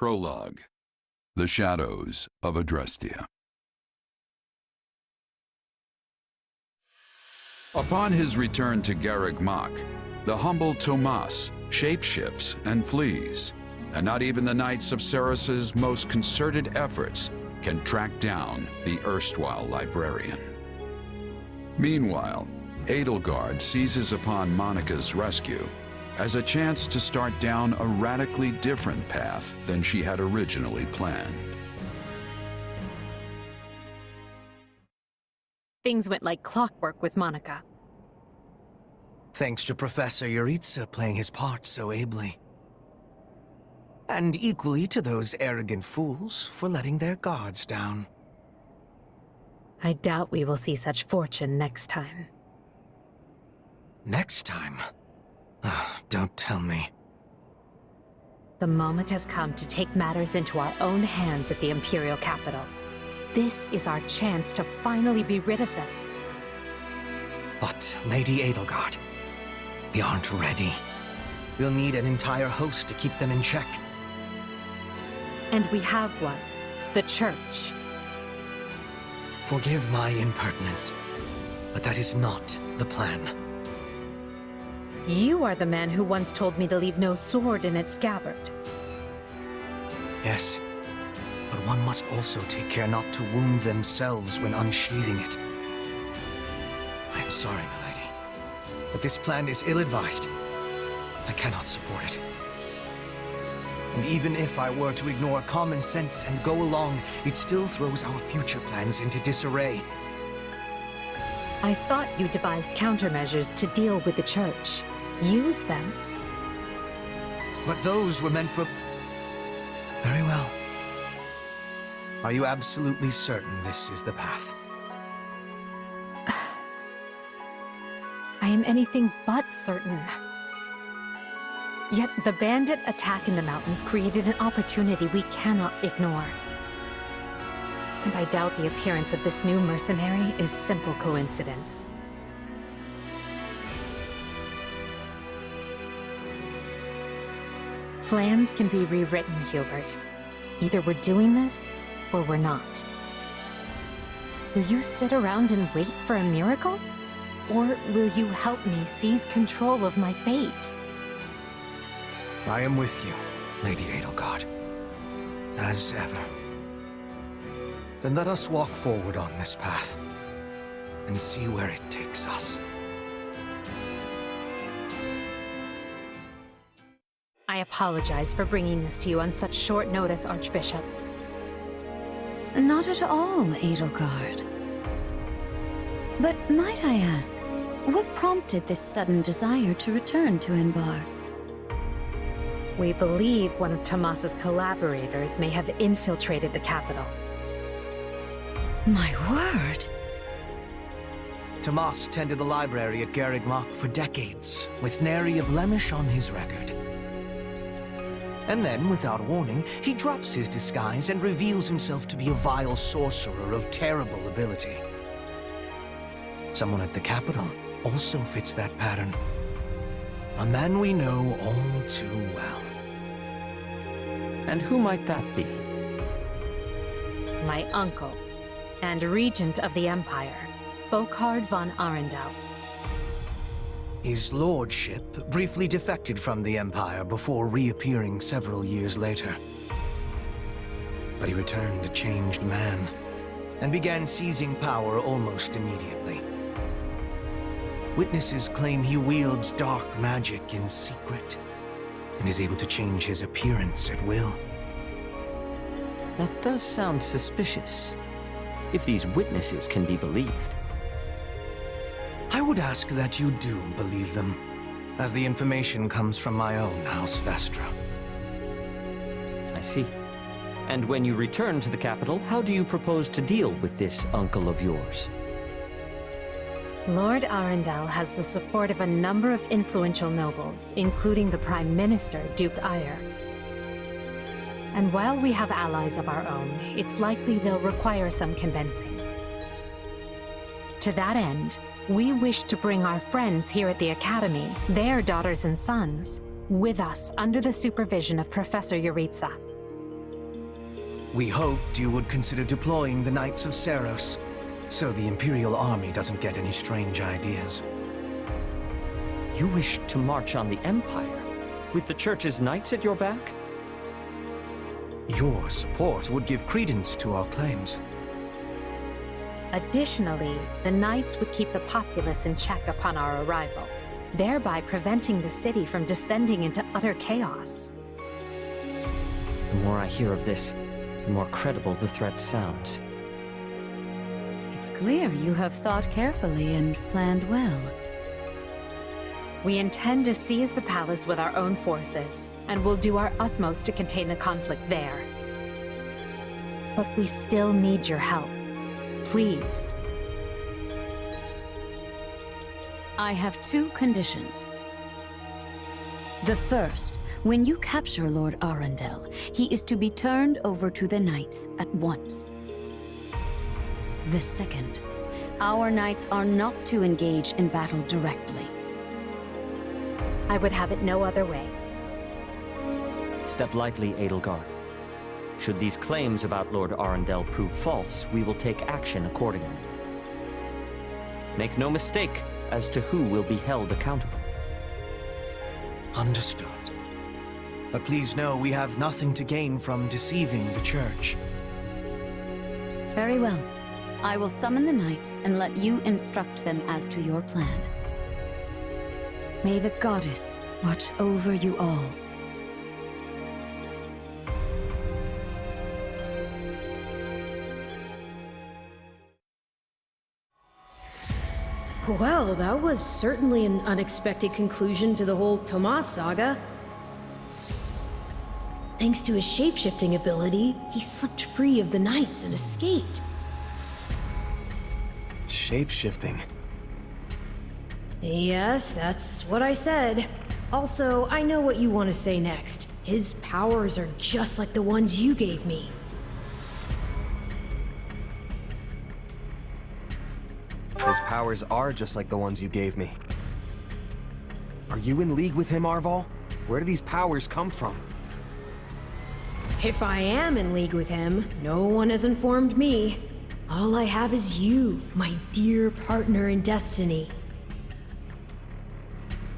Prologue. The Shadows of Adrestria. Upon his return to Garreg Mach, the humble Tomas shapeshifts and flees, and not even the Knights of Seiros' most concerted efforts can track down the erstwhile librarian. Meanwhile, Edelgard seizes upon Monica's rescue as a chance to start down a radically different path than she had originally planned. Things went like clockwork with Monica. Thanks to Professor Yuritsa playing his part so ably. And equally to those arrogant fools for letting their guards down. I doubt we will see such fortune next time. Next time? Don't tell me. The moment has come to take matters into our own hands at the Imperial capital. This is our chance to finally be rid of them. But, Lady Edelgard, we aren't ready. We'll need an entire host to keep them in check. And we have one. The Church. Forgive my impertinence, but that is not the plan. You are the man who once told me to leave no sword in its scabbard. Yes, but one must also take care not to wound themselves when unsheathing it. I am sorry, milady, but this plan is ill-advised. I cannot support it. And even if I were to ignore common sense and go along, it still throws our future plans into disarray. I thought you devised countermeasures to deal with the Church. Use them. But those were meant for... Very well. Are you absolutely certain this is the path? I am anything but certain. Yet the bandit attack in the mountains created an opportunity we cannot ignore. And I doubt the appearance of this new mercenary is simple coincidence. Plans can be rewritten, Hubert. Either we're doing this, or we're not. Will you sit around and wait for a miracle? Or will you help me seize control of my fate? I am with you, Lady Edelgard. As ever. Then let us walk forward on this path, and see where it takes us. I apologize for bringing this to you on such short notice, Archbishop. Not at all, Edelgard. But might I ask, what prompted this sudden desire to return to Enbarr? We believe one of Tomas's collaborators may have infiltrated the capital. My word! Tomas tended the library at Garreg Mach for decades, with nary a blemish on his record. And then, without warning, he drops his disguise and reveals himself to be a vile sorcerer of terrible ability. Someone at the capital also fits that pattern. A man we know all too well. And who might that be? My uncle, and regent of the Empire, Lord Arundel. His lordship briefly defected from the Empire before reappearing several years later. But he returned a changed man, and began seizing power almost immediately. Witnesses claim he wields dark magic in secret, and is able to change his appearance at will. That does sound suspicious, if these witnesses can be believed. I would ask that you do believe them, as the information comes from my own House Vestra. I see. And when you return to the capital, how do you propose to deal with this uncle of yours? Lord Arundel has the support of a number of influential nobles, including the Prime Minister, Duke Eyre. And while we have allies of our own, it's likely they'll require some convincing. To that end, we wish to bring our friends here at the Academy, their daughters and sons, with us under the supervision of Professor Yuritsa. We hoped you would consider deploying the Knights of Seiros, so the Imperial Army doesn't get any strange ideas. You wish to march on the Empire, with the Church's knights at your back? Your support would give credence to our claims. Additionally, the Knights would keep the populace in check upon our arrival, thereby preventing the city from descending into utter chaos. The more I hear of this, the more credible the threat sounds. It's clear you have thought carefully and planned well. We intend to seize the palace with our own forces, and will do our utmost to contain the conflict there. But we still need your help. Please. I have two conditions. The first, when you capture Lord Arundel, he is to be turned over to the Knights at once. The second, our Knights are not to engage in battle directly. I would have it no other way. Step lightly, Edelgard. Should these claims about Lord Arundel prove false, we will take action accordingly. Make no mistake as to who will be held accountable. Understood. But please know we have nothing to gain from deceiving the Church. Very well. I will summon the Knights and let you instruct them as to your plan. May the Goddess watch over you all. Well, that was certainly an unexpected conclusion to the whole Tomas saga. Thanks to his shapeshifting ability, he slipped free of the Knights and escaped. Shapeshifting. Yes, that's what I said. Also, I know what you want to say next. His powers are just like the ones you gave me. His powers are just like the ones you gave me. Are you in league with him, Arval? Where do these powers come from? If I am in league with him, no one has informed me. All I have is you, my dear partner in destiny.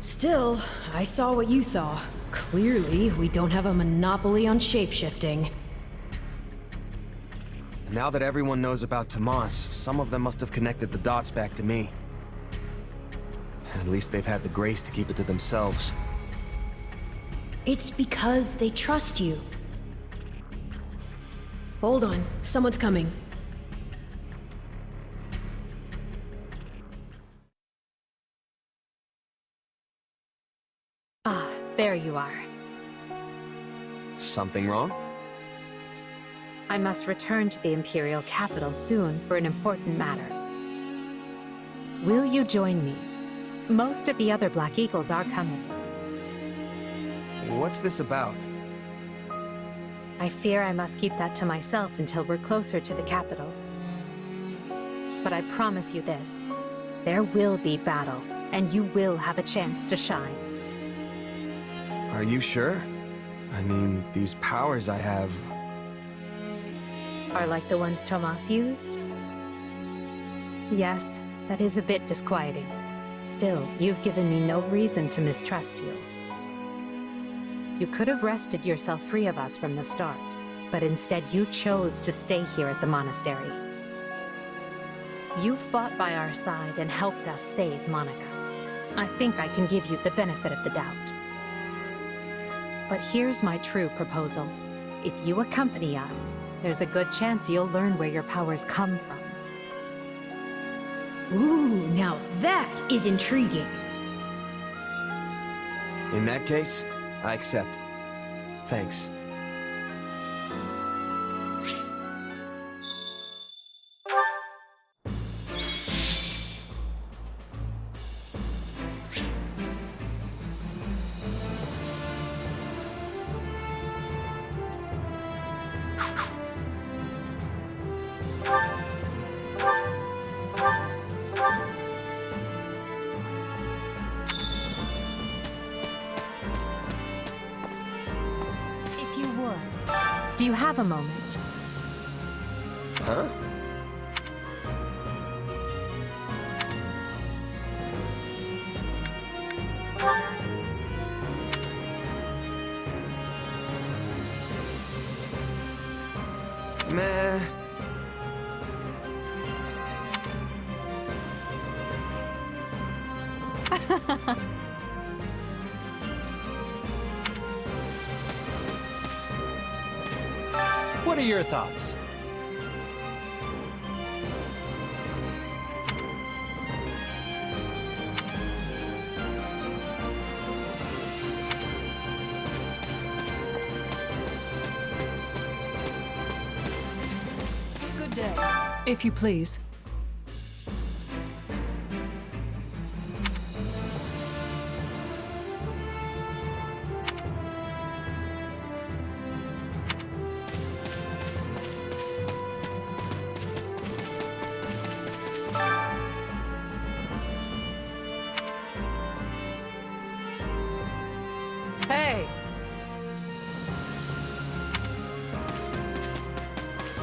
Still, I saw what you saw. Clearly, we don't have a monopoly on shapeshifting. Now that everyone knows about Tomas, some of them must have connected the dots back to me. At least they've had the grace to keep it to themselves. It's because they trust you. Hold on, someone's coming. Ah, there you are. Something wrong? I must return to the Imperial capital soon for an important matter. Will you join me? Most of the other Black Eagles are coming. What's this about? I fear I must keep that to myself until we're closer to the capital. But I promise you this, there will be battle, and you will have a chance to shine. Are you sure? I mean, these powers I have... Are like the ones Tomas used? Yes, that is a bit disquieting. Still, you've given me no reason to mistrust you. You could have wrested yourself free of us from the start, but instead you chose to stay here at the monastery. You fought by our side and helped us save Monica. I think I can give you the benefit of the doubt. But here's my true proposal. If you accompany us, there's a good chance you'll learn where your powers come from. Ooh, now that is intriguing. In that case, I accept. Thanks. If you would, do you have a moment? Huh? Meh. What are your thoughts? Good day. If you please. Hey!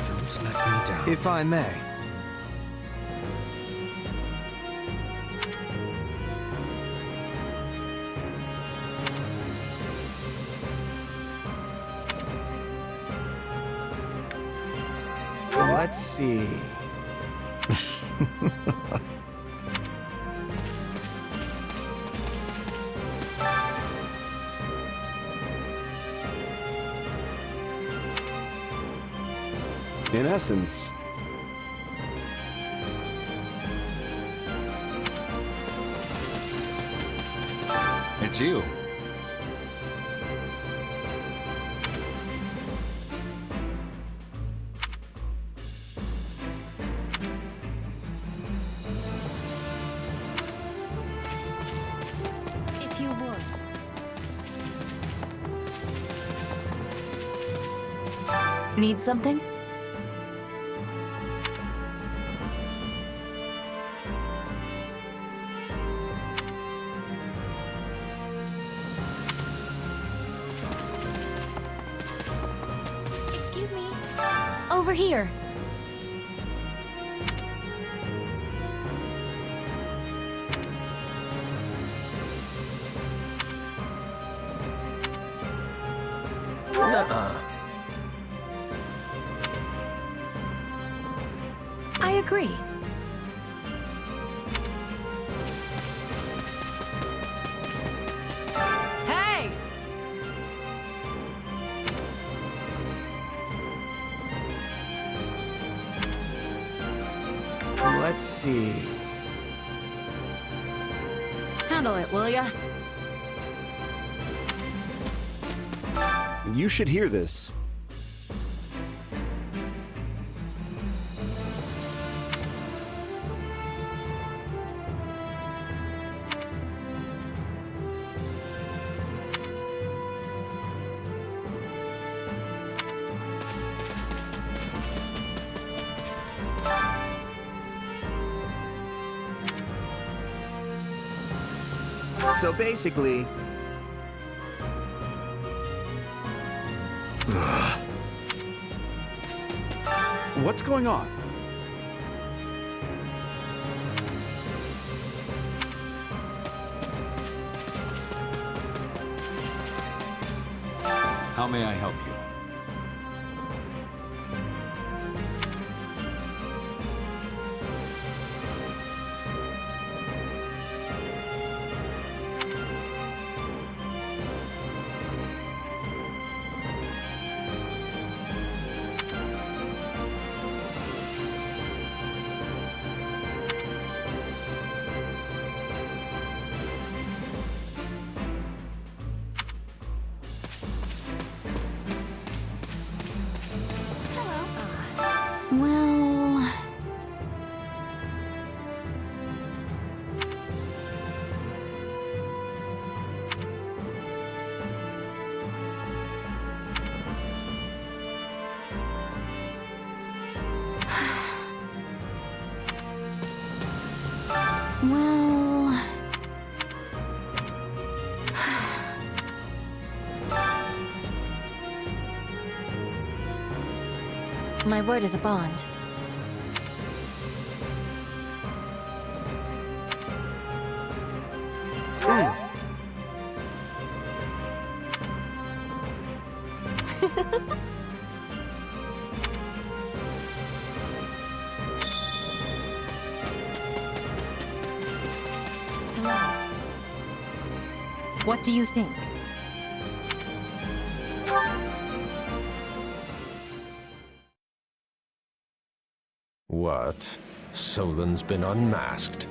Don't let me down. If I may. Let's see. In essence, It's you. If you would. Need something? Excuse me. Over here. Nuh-uh. I agree. Hey! Let's see. Handle it, will ya? you should hear this. So basically... What's going on? How may I help you? Well... well... My word is a bond. What do you think? What? Solon's been unmasked?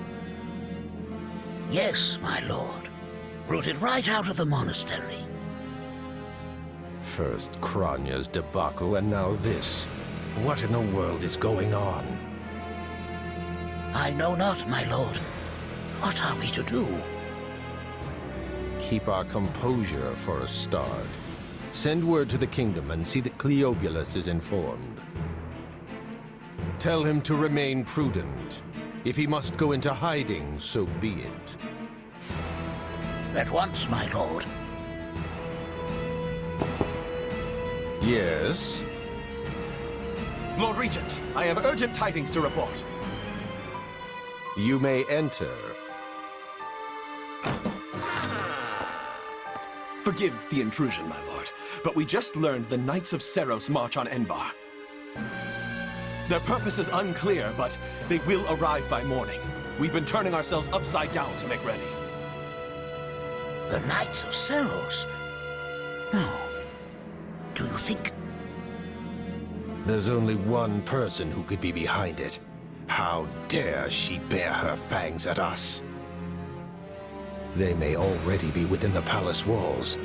Yes, my lord. Rooted right out of the monastery. First Kranya's debacle, and now this. What in the world is going on? I know not, my lord. What are we to do? Keep our composure for a start. Send word to the kingdom and see that Cleobulus is informed. Tell him to remain prudent. If he must go into hiding, so be it. At once, my lord. Yes? Lord Regent, I have urgent tidings to report. You may enter. Forgive the intrusion, my lord, but we just learned the Knights of Seiros march on Enbarr. Their purpose is unclear, but they will arrive by morning. We've been turning ourselves upside down to make ready. The Knights of Seiros? No. Do you think... There's only one person who could be behind it. How dare she bare her fangs at us? They may already be within the palace walls.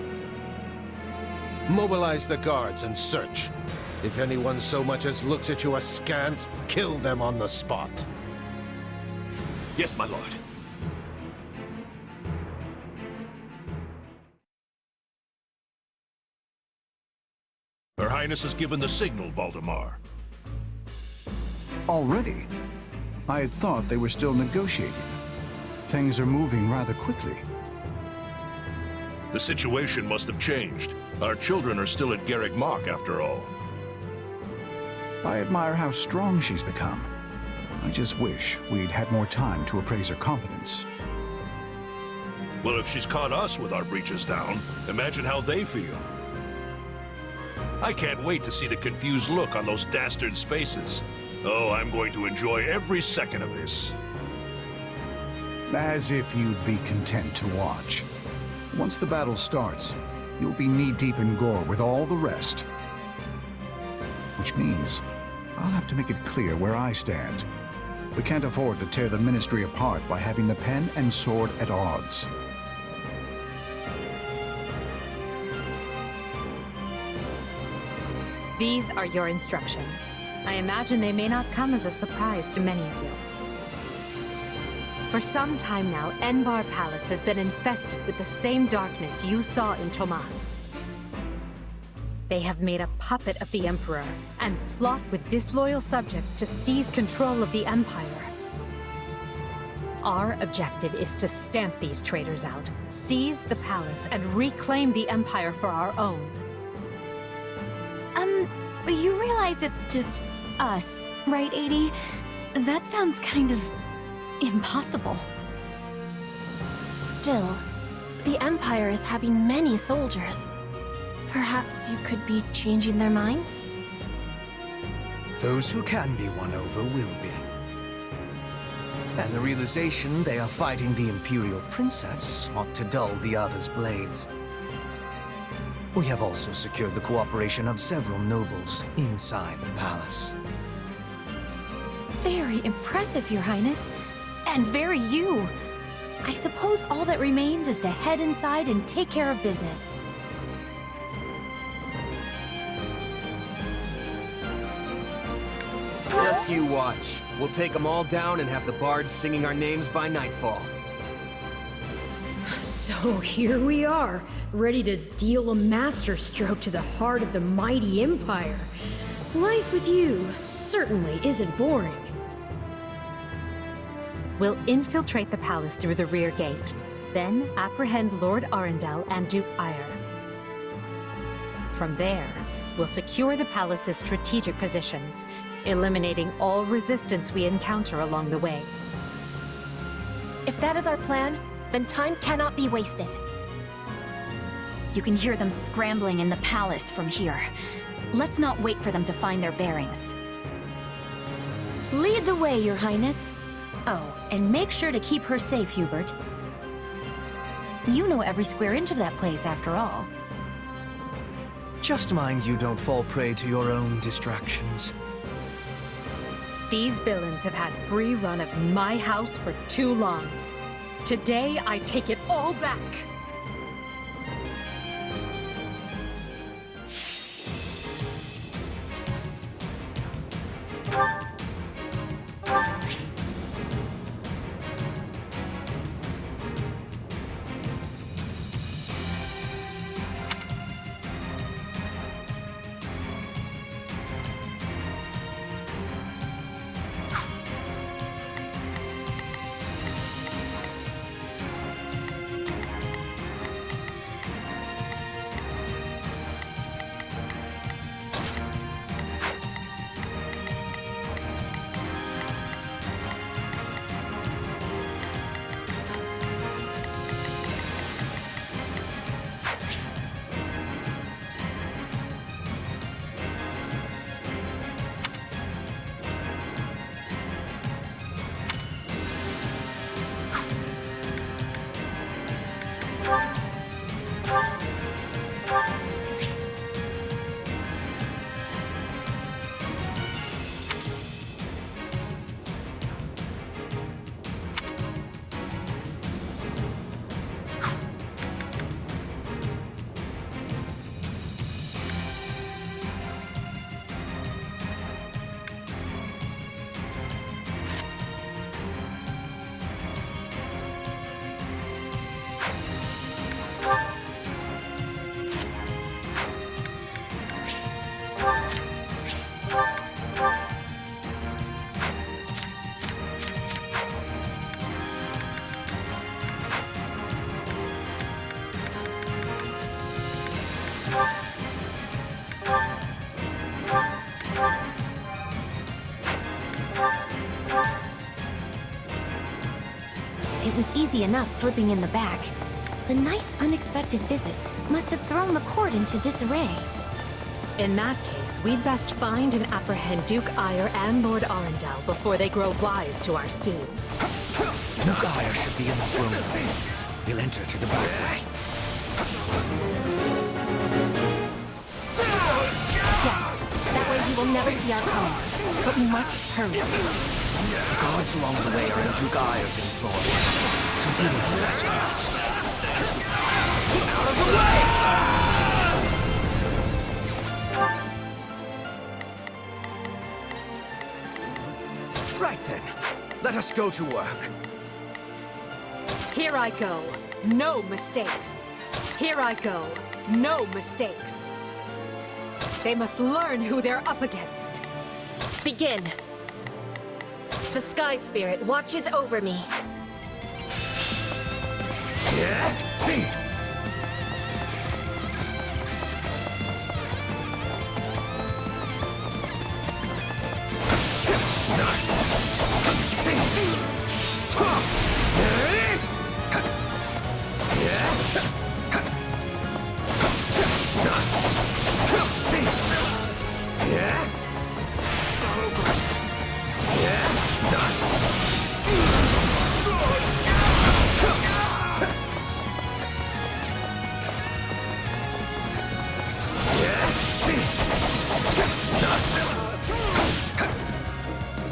Mobilize the guards and search. If anyone so much as looks at you askance, kill them on the spot. Yes, my lord. Her Highness has given the signal, Valdemar. Already? I had thought they were still negotiating. Things are moving rather quickly. The situation must have changed. Our children are still at Garreg Mach, after all. I admire how strong she's become. I just wish we'd had more time to appraise her competence. Well, if she's caught us with our breeches down, imagine how they feel. I can't wait to see the confused look on those dastards' faces. Oh, I'm going to enjoy every second of this. As if you'd be content to watch. Once the battle starts, you'll be knee-deep in gore with all the rest. Which means I'll have to make it clear where I stand. We can't afford to tear the Ministry apart by having the pen and sword at odds. These are your instructions. I imagine they may not come as a surprise to many of you. For some time now, Enbarr Palace has been infested with the same darkness you saw in Tomas. They have made a puppet of the Emperor and plot with disloyal subjects to seize control of the Empire. Our objective is to stamp these traitors out, seize the palace, and reclaim the Empire for our own. You realize it's just us, right, Adie? That sounds kind of impossible. Still, the Empire is having many soldiers. Perhaps you could be changing their minds? Those who can be won over will be. And the realization they are fighting the Imperial Princess ought to dull the others' blades. We have also secured the cooperation of several nobles inside the palace. Very impressive, Your Highness. And very you. I suppose all that remains is to head inside and take care of business. Just you watch. We'll take them all down and have the bards singing our names by nightfall. So here we are, ready to deal a masterstroke to the heart of the mighty Empire. Life with you certainly isn't boring. We'll infiltrate the palace through the rear gate, then apprehend Lord Arundel and Duke Ayr. From there, we'll secure the palace's strategic positions, eliminating all resistance we encounter along the way. If that is our plan, then time cannot be wasted. You can hear them scrambling in the palace from here. Let's not wait for them to find their bearings. Lead the way, Your Highness. Oh, and make sure to keep her safe, Hubert. You know every square inch of that place, after all. Just mind you don't fall prey to your own distractions. These villains have had free run of my house for too long. Today, I take it all back. It was easy enough slipping in the back. The knight's unexpected visit must have thrown the court into disarray. In that case, we'd best find and apprehend Duke Aiur and Lord Arundel before they grow wise to our scheme. Duke Aiur should be in the throne room. We'll enter through the back way. Yes, that way he will never see our coming. But we must hurry. The guards along the way are in Duke Aiur's employ, so deal with the rest of us. Out of the way! Right then, let us go to work. Here I go. No mistakes. Here I go. No mistakes. They must learn who they're up against. Begin. The Sky Spirit watches over me.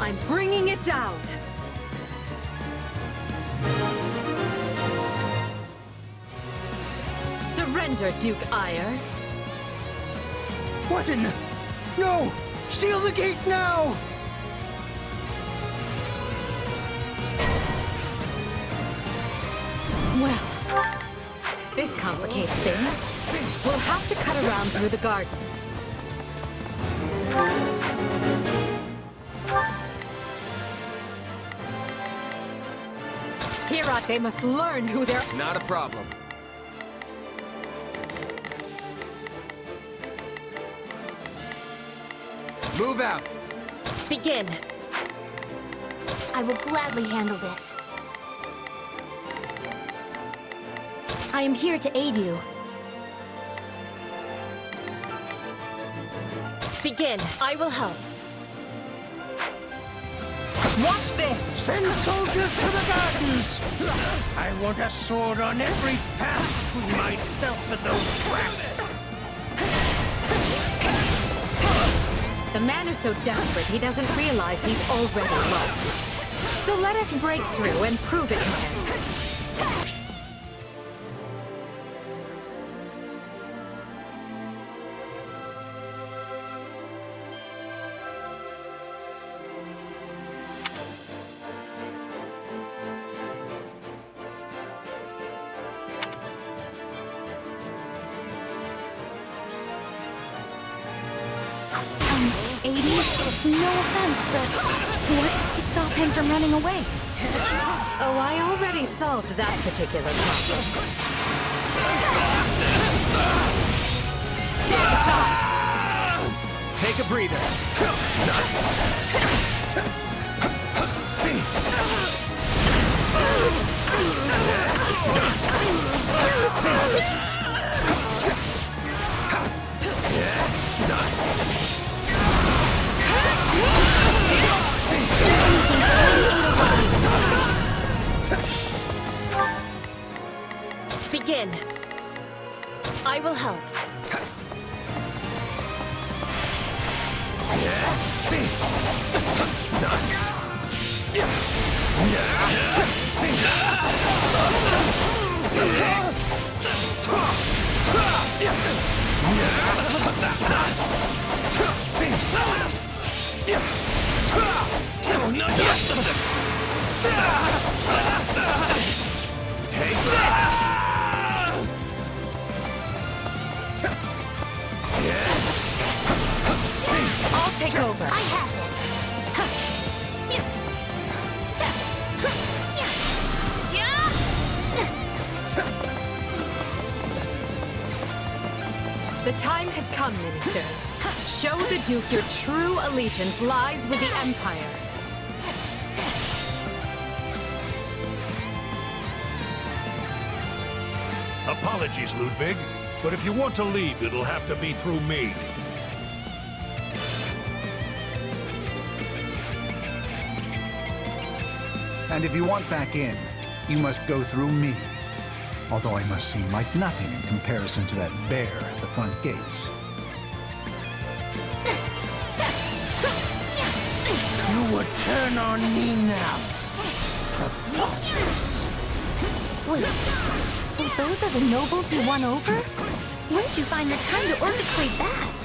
I'm bringing it down. Surrender, Duke Aiur. What in the... No! Seal the gate now! Well, this complicates things. We'll have to cut around through the gardens. Herat, they must learn who they're... Not a problem. Move out! Begin. I will gladly handle this. I am here to aid you. Begin. I will help. Watch this! Send soldiers to the gardens! I want a sword on every path between myself and those rats! The man is so desperate he doesn't realize he's already lost. So let us break through and prove it to him. No offense, but what's to stop him from running away? Oh, I already solved that particular problem. Stand aside! Take a breather. Begin. I will help. Take this! I'll take over. I have this. The time has come, ministers. Show the Duke your true allegiance lies with the Empire. Apologies, Ludwig, but if you want to leave, it'll have to be through me. And if you want back in, you must go through me. Although I must seem like nothing in comparison to that bear at the front gates. You would turn on me now. Preposterous. Wait, so those are the nobles you won over? Where'd you find the time to orchestrate that?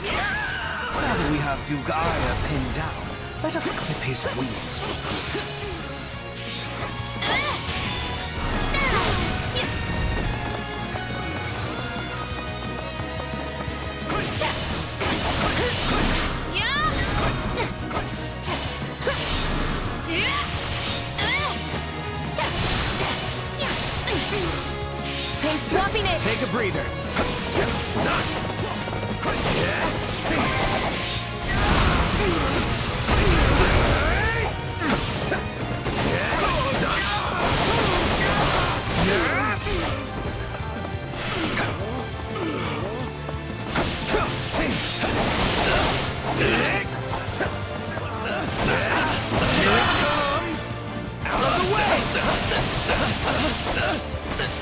Now that we have Duke Aya pinned down, let us clip his wings for good. Swapping it! Take a breather.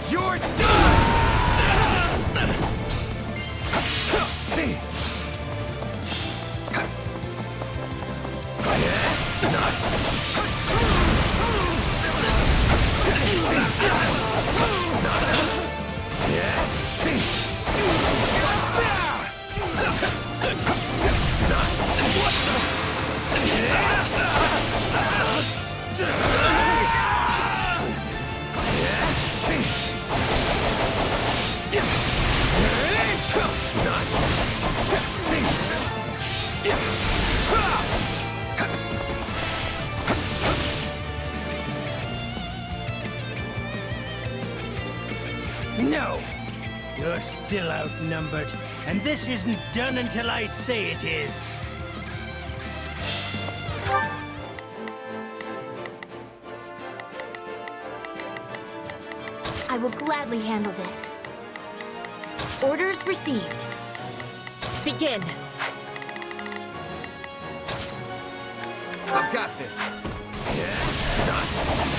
You're done! No! You're still outnumbered, and this isn't done until I say it is. I will gladly handle this. Orders received. Begin. I've got this.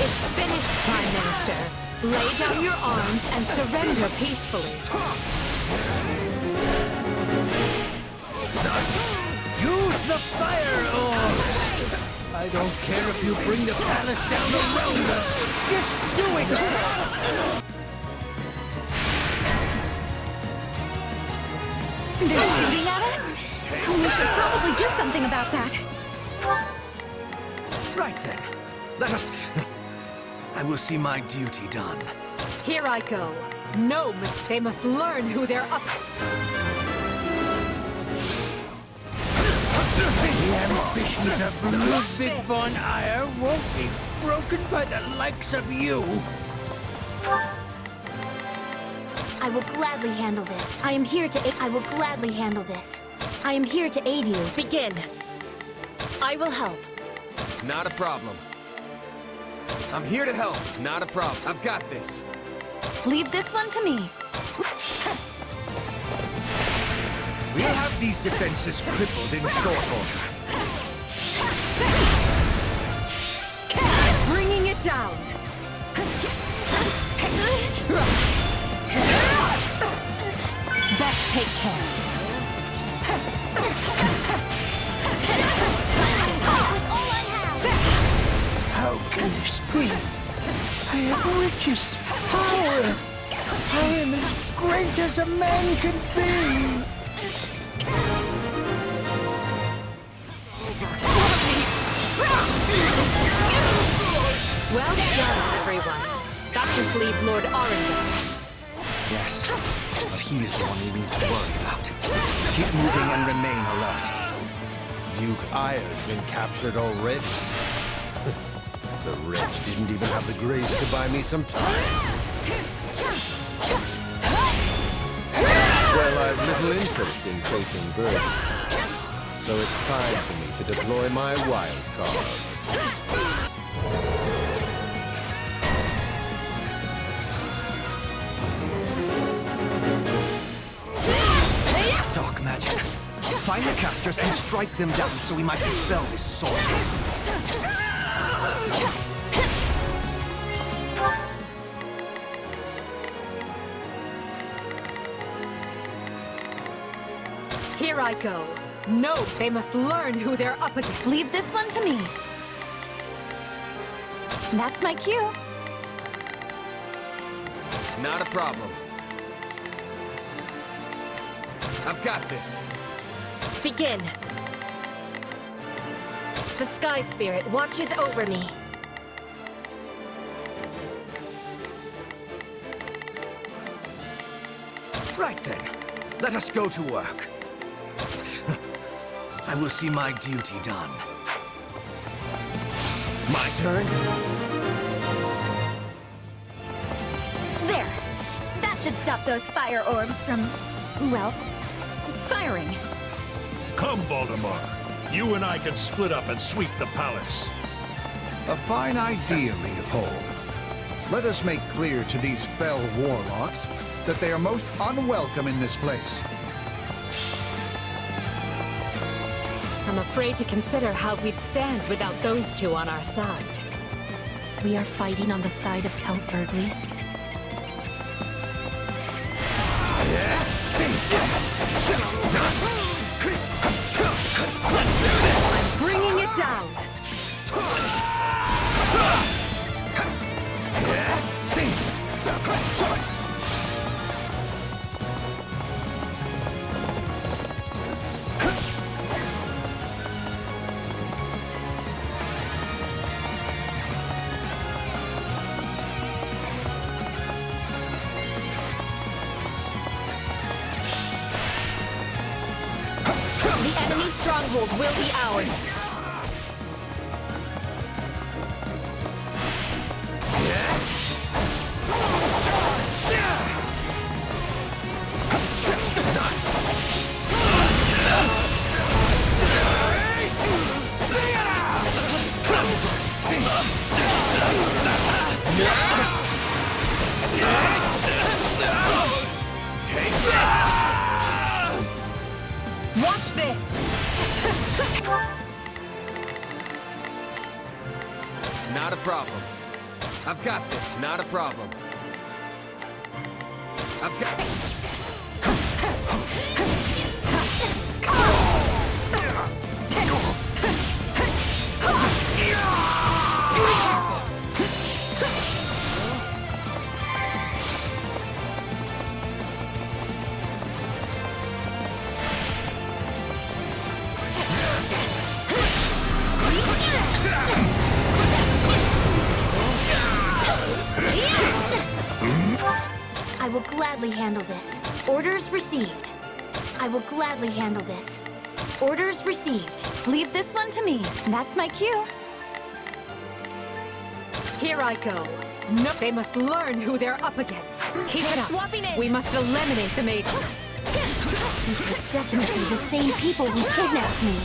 It's finished, Prime Minister. Lay down your arms and surrender peacefully. Use the fire orbs! I don't care if you bring the palace down around us. Just do it! They're shooting at us? We should probably do something about that. Right then. Let us... I will see my duty done. Here I go. No, they must learn who they're up. The ambitions of Big Von Ire won't be broken by the likes of you. I will gladly handle this. I am here to aid you. Begin. I will help. Not a problem. I'm here to help. Not a problem. I've got this. Leave this one to me. We'll have these defenses crippled in short order. Bringing it down. Best take care. How can this be? I have riches, power. I am as great as a man can be. Well done, everyone. That just leaves Lord Arundel. Yes, but he is the one we need to worry about. Keep moving and remain alert. Duke Ayer's been captured already. The wretch didn't even have the grace to buy me some time. Well, I've little interest in facing burden. So it's time for me to deploy my wild card. Dark magic. Find the casters and strike them down so we might dispel this sorcery. Here I go. No, they must learn who they're up against. Leave this one to me. That's my cue. Not a problem. I've got this. Begin. The Sky Spirit watches over me. Right then. Let us go to work. I will see my duty done. My turn? There. That should stop those fire orbs from, well, firing. Come, Voldemort. You and I can split up and sweep the palace. A fine idea, Leopold. Let us make clear to these fell warlocks that they are most unwelcome in this place. I'm afraid to consider how we'd stand without those two on our side. We are fighting on the side of Count Burgles. I'm bringing it down. The enemy stronghold will be ours. Watch this! Not a problem. I've got this. Not a problem. I've got... I will gladly handle this. Orders received. I will gladly handle this. Orders received. Leave this one to me. That's my cue. Here I go. No, they must learn who they're up against. Keep it up. Swapping in. We must eliminate the mages. These were definitely the same people who kidnapped me.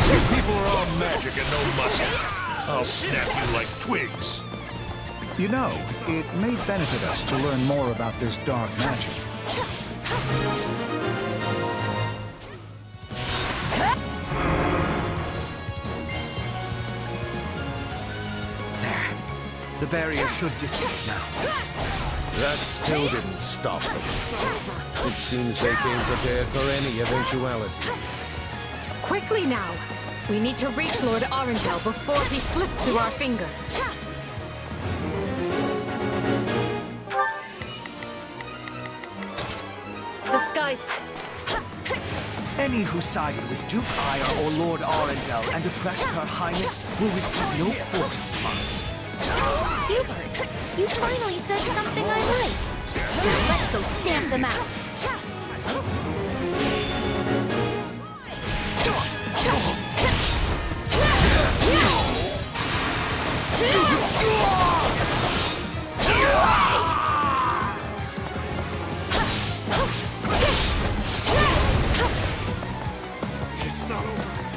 You people are all magic and no muscle. I'll snap you like twigs. You know, it may benefit us to learn more about this dark magic. There. The barrier should dissipate now. That still didn't stop them. It seems they came prepared for any eventuality. Quickly now! We need to reach Lord Arundel before he slips through our fingers. The skies. Any who sided with Duke Ire or Lord Arundel and oppressed Her Highness will receive no quarter from us. Hubert, you finally said something I like. Now let's go stamp them out.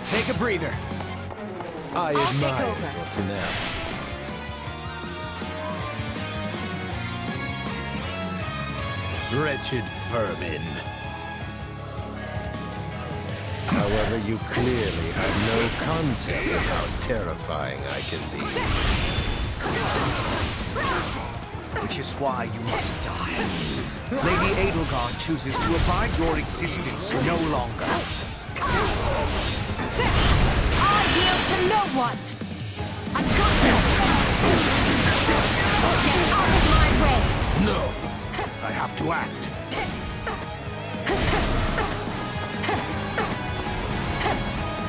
Take a breather. I admire your tenacity. Wretched vermin. However, you clearly have no concept of how terrifying I can be. Which is why you must die. Lady Edelgard chooses to abide your existence no longer. I yield to no one! I've got this! Get out of my way! No! I have to act.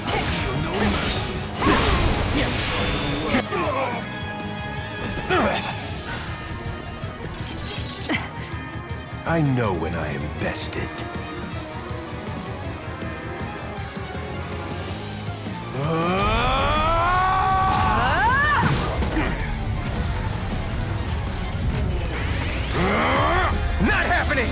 I feel no mercy. I know when I am bested. Not happening!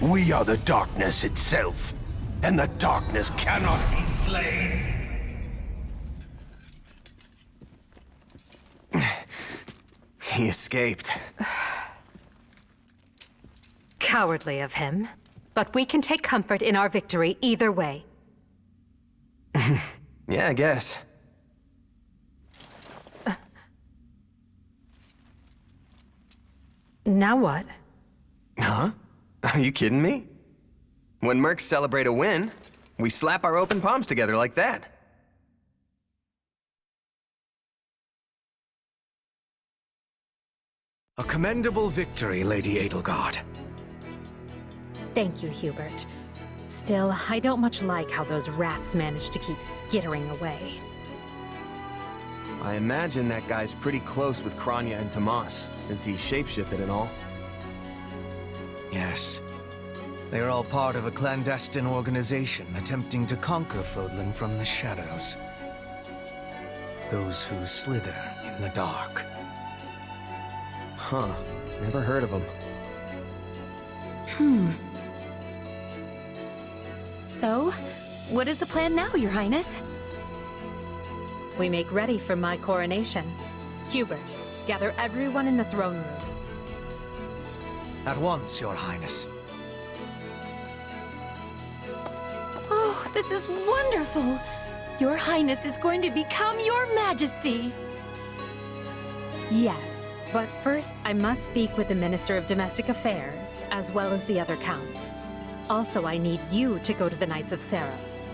We are the darkness itself, and the darkness cannot be slain. He escaped. Cowardly of him. But we can take comfort in our victory either way. Yeah, I guess. Now what? Huh? Are you kidding me? When mercs celebrate a win, we slap our open palms together like that. A commendable victory, Lady Edelgard. Thank you, Hubert. Still, I don't much like how those rats managed to keep skittering away. I imagine that guy's pretty close with Kranya and Tomas, since he shapeshifted and all. Yes. They are all part of a clandestine organization attempting to conquer Fodlan from the shadows. Those who slither in the dark. Huh. Never heard of them. So, what is the plan now, Your Highness? We make ready for my coronation. Hubert, gather everyone in the throne room. At once, Your Highness. Oh, this is wonderful! Your Highness is going to become Your Majesty! Yes, but first I must speak with the Minister of Domestic Affairs, as well as the other counts. Also, I need you to go to the Knights of Seiros.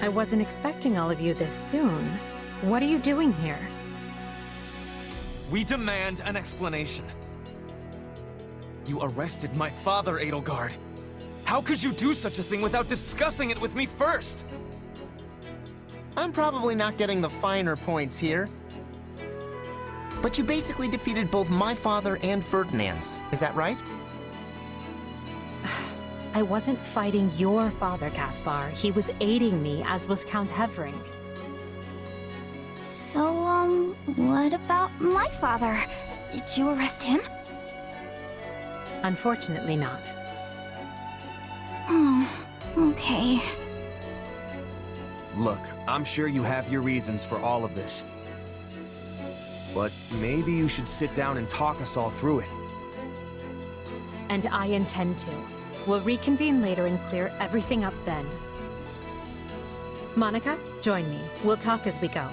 I wasn't expecting all of you this soon. What are you doing here? We demand an explanation. You arrested my father, Edelgard. How could you do such a thing without discussing it with me first? I'm probably not getting the finer points here. But you basically defeated both my father and Ferdinand's, is that right? I wasn't fighting your father, Caspar. He was aiding me, as was Count Hevering. So, what about my father? Did you arrest him? Unfortunately not. Oh, okay. Look, I'm sure you have your reasons for all of this. But maybe you should sit down and talk us all through it. And I intend to. We'll reconvene later and clear everything up then. Monica, join me. We'll talk as we go.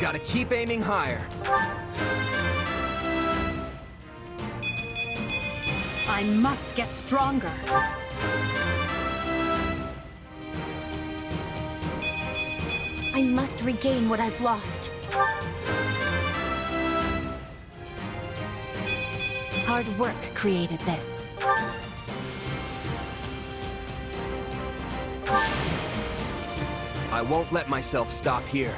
Gotta keep aiming higher. I must get stronger. I must regain what I've lost. Hard work created this. I won't let myself stop here.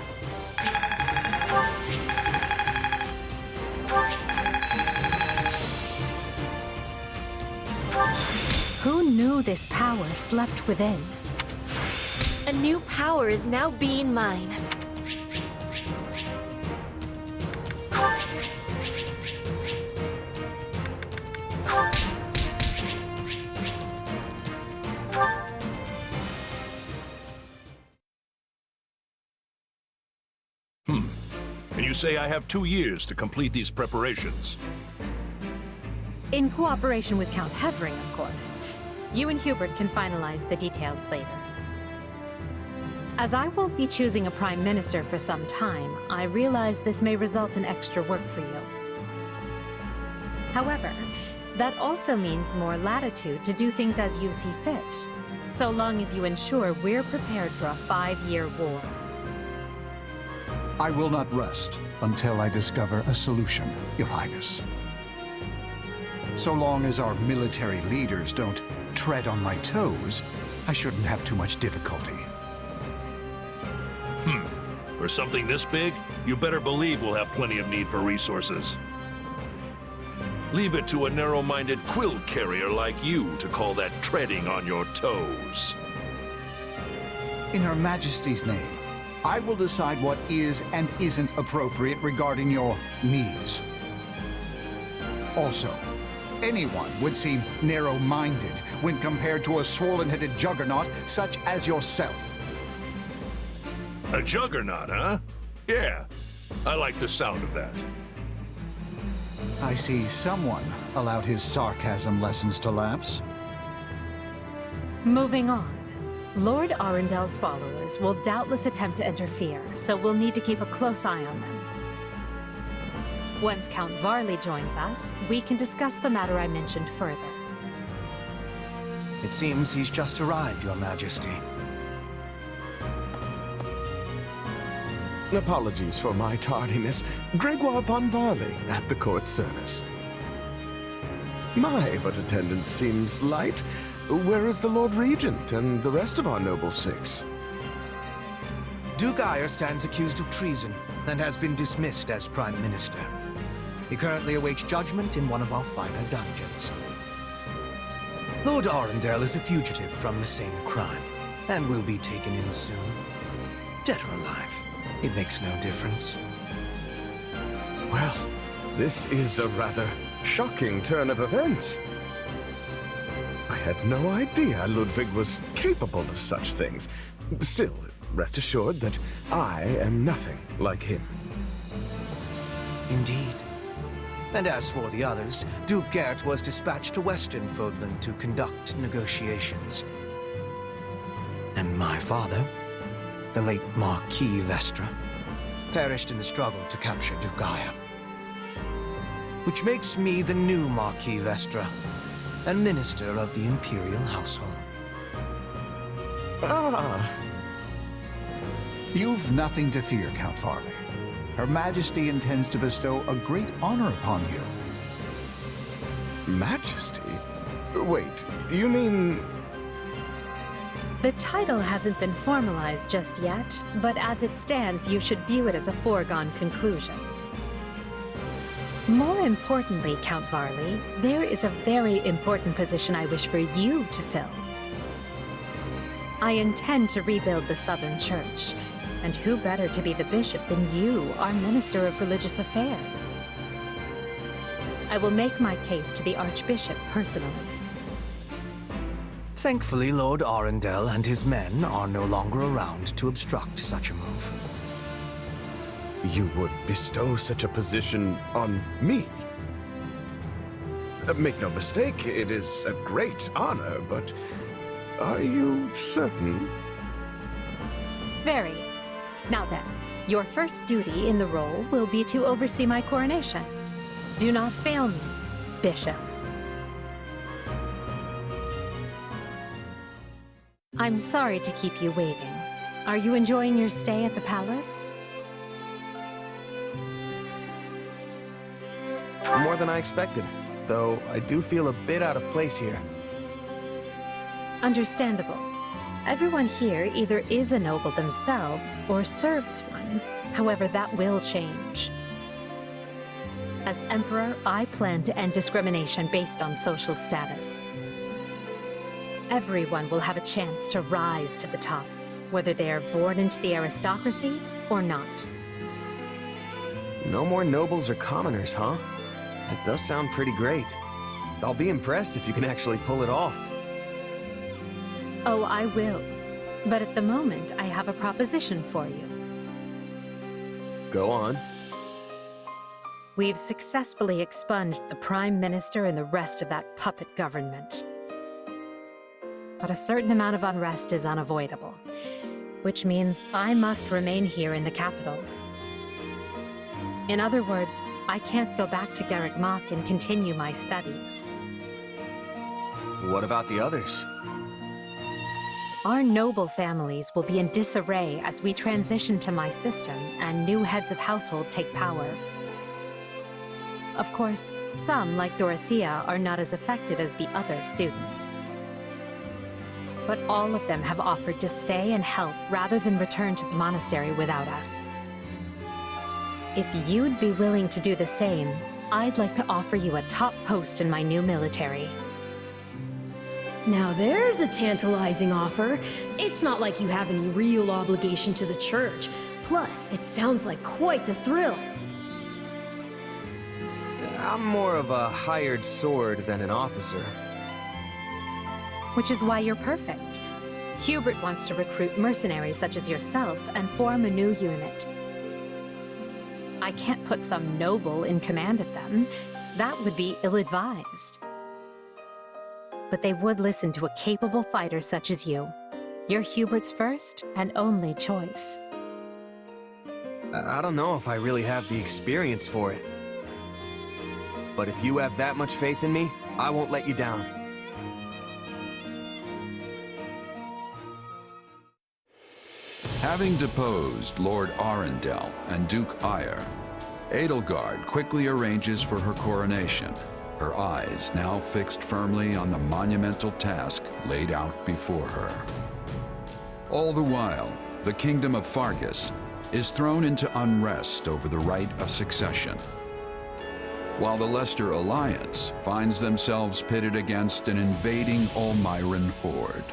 Who knew this power slept within? A new power is now being mine. And you say I have 2 years to complete these preparations. In cooperation with Count Hevering, of course. You and Hubert can finalize the details later. As I won't be choosing a Prime Minister for some time, I realize this may result in extra work for you. However, that also means more latitude to do things as you see fit, so long as you ensure we're prepared for a 5-year war. I will not rest until I discover a solution, Your Highness. So long as our military leaders don't tread on my toes, I shouldn't have too much difficulty. For something this big, you better believe we'll have plenty of need for resources. Leave it to a narrow-minded quill carrier like you to call that treading on your toes. In Her Majesty's name, I will decide what is and isn't appropriate regarding your needs. Also, anyone would seem narrow-minded when compared to a swollen-headed juggernaut such as yourself. A juggernaut, huh? Yeah, I like the sound of that. I see someone allowed his sarcasm lessons to lapse. Moving on. Lord Arundel's followers will doubtless attempt to interfere, so we'll need to keep a close eye on them. Once Count Varley joins us, we can discuss the matter I mentioned further. It seems he's just arrived, Your Majesty. Apologies for my tardiness. Gregoire von Varley at the court service. My, but attendance seems light. Where is the Lord Regent and the rest of our noble six? Duke Eyre stands accused of treason and has been dismissed as Prime Minister. He currently awaits judgment in one of our finer dungeons. Lord Arundel is a fugitive from the same crime and will be taken in soon. Dead or alive, it makes no difference. Well, this is a rather shocking turn of events. I had no idea Ludwig was capable of such things. Still, rest assured that I am nothing like him. Indeed. And as for the others, Duke Gert was dispatched to Western Fodland to conduct negotiations. And my father, the late Marquis Vestra, perished in the struggle to capture Duke Aya. Which makes me the new Marquis Vestra, and Minister of the Imperial Household. Ah. You've nothing to fear, Count Varley. Her Majesty intends to bestow a great honor upon you. Majesty? Wait, you mean... The title hasn't been formalized just yet, but as it stands, you should view it as a foregone conclusion. More importantly, Count Varley, there is a very important position I wish for you to fill. I intend to rebuild the Southern Church, and who better to be the bishop than you, our Minister of Religious Affairs? I will make my case to the Archbishop personally. Thankfully, Lord Arundel and his men are no longer around to obstruct such a move. You would bestow such a position on me? Make no mistake, it is a great honor, but are you certain? Very. Now then, your first duty in the role will be to oversee my coronation. Do not fail me, Bishop. I'm sorry to keep you waiting. Are you enjoying your stay at the palace? More than I expected, though I do feel a bit out of place here. Understandable. Everyone here either is a noble themselves or serves one. However, that will change. As Emperor, I plan to end discrimination based on social status. Everyone will have a chance to rise to the top, whether they are born into the aristocracy or not. No more nobles or commoners, huh? That does sound pretty great. I'll be impressed if you can actually pull it off. Oh, I will. But at the moment, I have a proposition for you. Go on. We've successfully expunged the Prime Minister and the rest of that puppet government. But a certain amount of unrest is unavoidable, which means I must remain here in the capital. In other words, I can't go back to Garreg Mach and continue my studies. What about the others? Our noble families will be in disarray as we transition to my system and new heads of household take power. Of course, some, like Dorothea, are not as affected as the other students. But all of them have offered to stay and help rather than return to the monastery without us. If you'd be willing to do the same, I'd like to offer you a top post in my new military. Now there's a tantalizing offer. It's not like you have any real obligation to the church. Plus, it sounds like quite the thrill. I'm more of a hired sword than an officer. Which is why you're perfect. Hubert wants to recruit mercenaries such as yourself and form a new unit. I can't put some noble in command of them. That would be ill-advised. But they would listen to a capable fighter such as you. You're Hubert's first and only choice. I don't know if I really have the experience for it. But if you have that much faith in me, I won't let you down. Having deposed Lord Arundel and Duke Aya, Edelgard quickly arranges for her coronation, her eyes now fixed firmly on the monumental task laid out before her. All the while, the kingdom of Fargus is thrown into unrest over the right of succession, while the Leicester Alliance finds themselves pitted against an invading Ulmyran horde.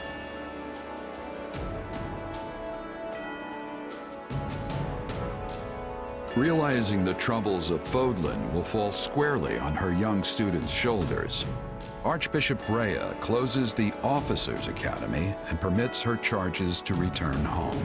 Realizing the troubles of Fodlan will fall squarely on her young students' shoulders, Archbishop Rhea closes the Officers' Academy and permits her charges to return home.